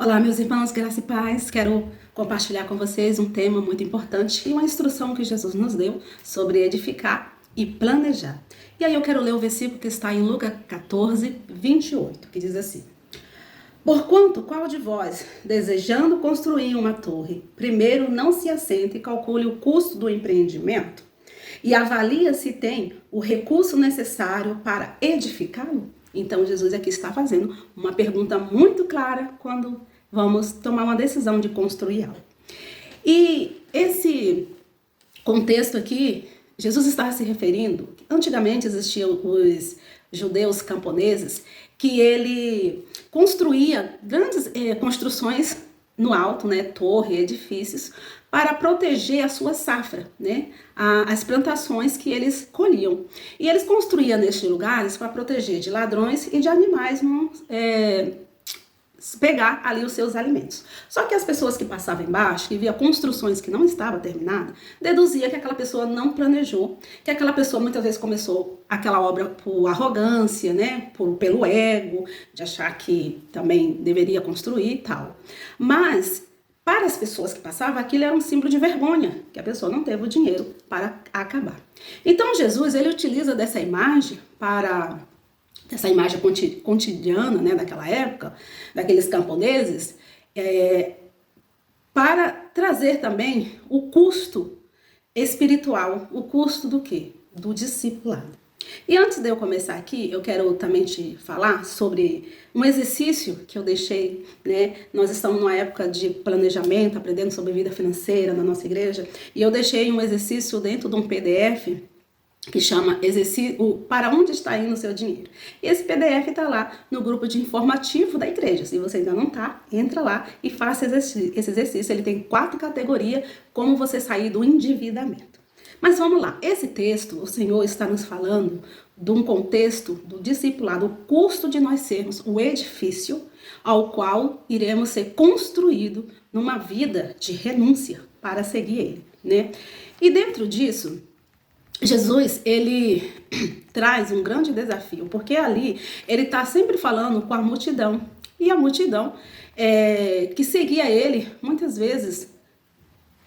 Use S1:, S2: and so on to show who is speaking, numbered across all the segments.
S1: Olá, meus irmãos, graça e paz. Quero compartilhar com vocês um tema muito importante e uma instrução que Jesus nos deu sobre edificar e planejar. E aí eu quero ler o versículo que está em Lucas 14, 28, que diz assim: Porquanto, qual de vós, desejando construir uma torre, primeiro não se assenta e calcule o custo do empreendimento e avalia se tem o recurso necessário para edificá-lo? Então, Jesus aqui está fazendo uma pergunta muito clara quando vamos tomar uma decisão de construir algo. E esse contexto aqui, Jesus está se referindo, antigamente existiam os judeus camponeses, que ele construía grandes construções no alto, né, torre, edifícios, para proteger a sua safra, né, as plantações que eles colhiam. E eles construíam nestes lugares para proteger de ladrões e de animais pegar ali os seus alimentos. Só que as pessoas que passavam embaixo, que via construções que não estavam terminadas, deduzia que aquela pessoa não planejou, que aquela pessoa muitas vezes começou aquela obra por arrogância, né, pelo ego, de achar que também deveria construir e tal. Mas para as pessoas que passavam, aquilo era um símbolo de vergonha, que a pessoa não teve o dinheiro para acabar. Então Jesus, ele utiliza dessa imagem cotidiana, né, daquela época, daqueles camponeses, para trazer também o custo espiritual, o custo do quê? Do discipulado. E antes de eu começar aqui, eu quero também te falar sobre um exercício que eu deixei, né? Nós estamos numa época de planejamento, aprendendo sobre vida financeira na nossa igreja, e eu deixei um exercício dentro de um PDF que chama exercício para onde está indo o seu dinheiro. E esse PDF está lá no grupo de informativo da igreja. Se você ainda não está, entra lá e faça esse exercício. Ele tem 4 categorias, como você sair do endividamento. Mas vamos lá, esse texto, o Senhor está nos falando de um contexto do discipulado, o custo de nós sermos o edifício ao qual iremos ser construído numa vida de renúncia para seguir Ele, né? E dentro disso, Jesus, ele traz um grande desafio, porque ali ele está sempre falando com a multidão, e a multidão que seguia ele, muitas vezes,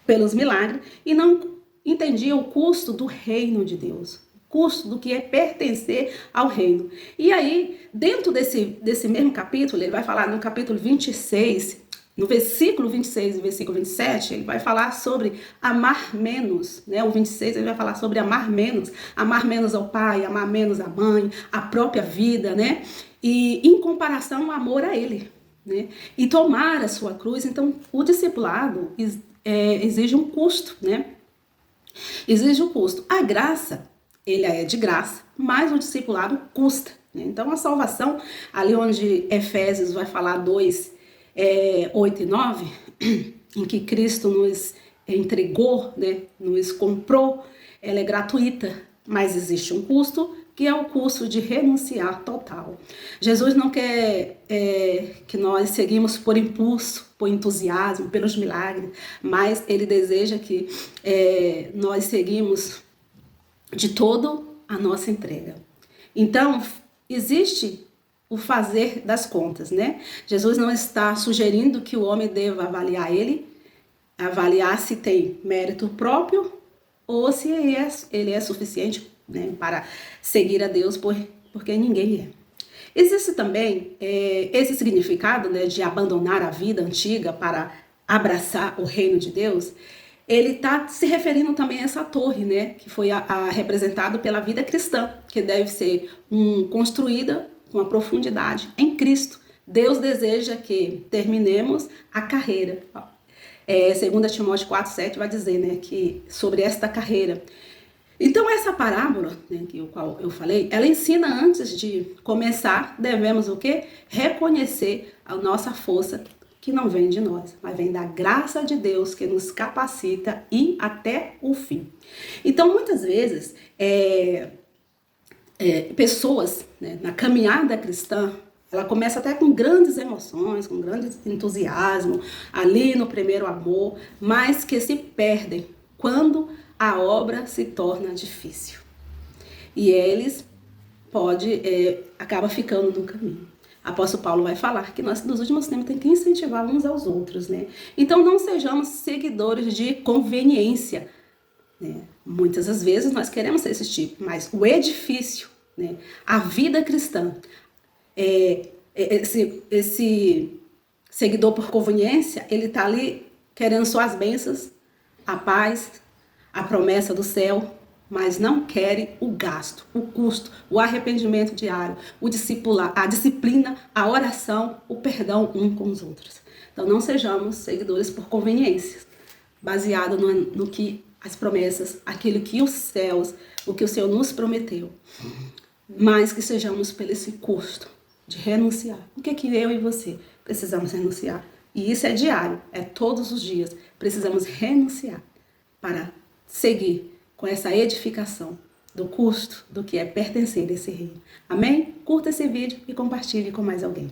S1: pelos milagres, e não entendia o custo do reino de Deus, o custo do que é pertencer ao reino. E aí, dentro desse mesmo capítulo, ele vai falar no capítulo 26, no versículo 26 e versículo 27, ele vai falar sobre amar menos, né? O 26 ele vai falar sobre amar menos ao pai, amar menos a mãe, a própria vida, né? E em comparação ao amor a ele, né? E tomar a sua cruz. Então, o discipulado exige um custo, né? Exige um custo. A graça, ele é de graça, mas o discipulado custa, né? Então, a salvação, ali onde Efésios vai falar 2, 8 e 9, em que Cristo nos entregou, né, nos comprou, ela é gratuita, mas existe um custo, que é o custo de renunciar total. Jesus não quer que nós seguimos por impulso, por entusiasmo, pelos milagres, mas ele deseja que nós seguimos de todo a nossa entrega. Então, existe o fazer das contas, né? Jesus não está sugerindo que o homem deva avaliar se tem mérito próprio ou se ele é suficiente, né, para seguir a Deus, porque ninguém é. Existe também esse significado, né, de abandonar a vida antiga para abraçar o reino de Deus. Ele está se referindo também a essa torre, né, que foi representado pela vida cristã, que deve ser construída com a profundidade em Cristo. Deus deseja que terminemos a carreira. 2 Timóteo 4,7 vai dizer, né, que sobre esta carreira. Então, essa parábola, né, que qual eu falei, ela ensina antes de começar, devemos o quê? Reconhecer a nossa força, que não vem de nós, mas vem da graça de Deus que nos capacita e até o fim. Então, muitas vezes, pessoas, né, na caminhada cristã, ela começa até com grandes emoções, com grande entusiasmo, ali no primeiro amor, mas que se perdem quando a obra se torna difícil. E eles acaba ficando no caminho. Apóstolo Paulo vai falar que nós, nos últimos tempos, temos que incentivar uns aos outros, né? Então, não sejamos seguidores de conveniência, né? Muitas das vezes nós queremos ser esse tipo, mas o edifício, né? A vida cristã, esse seguidor por conveniência, ele está ali querendo só as bênçãos, a paz, a promessa do céu, mas não querem o gasto, o custo, o arrependimento diário, o discipular, a disciplina, a oração, o perdão um com os outros. Então não sejamos seguidores por conveniência, baseado no que as promessas, aquilo que os céus, o que o Senhor nos prometeu, mas que sejamos pelo esse custo de renunciar. O que é que eu e você precisamos renunciar? E isso é diário, é todos os dias. Precisamos renunciar para seguir com essa edificação do custo do que é pertencer a esse reino. Amém? Curta esse vídeo e compartilhe com mais alguém.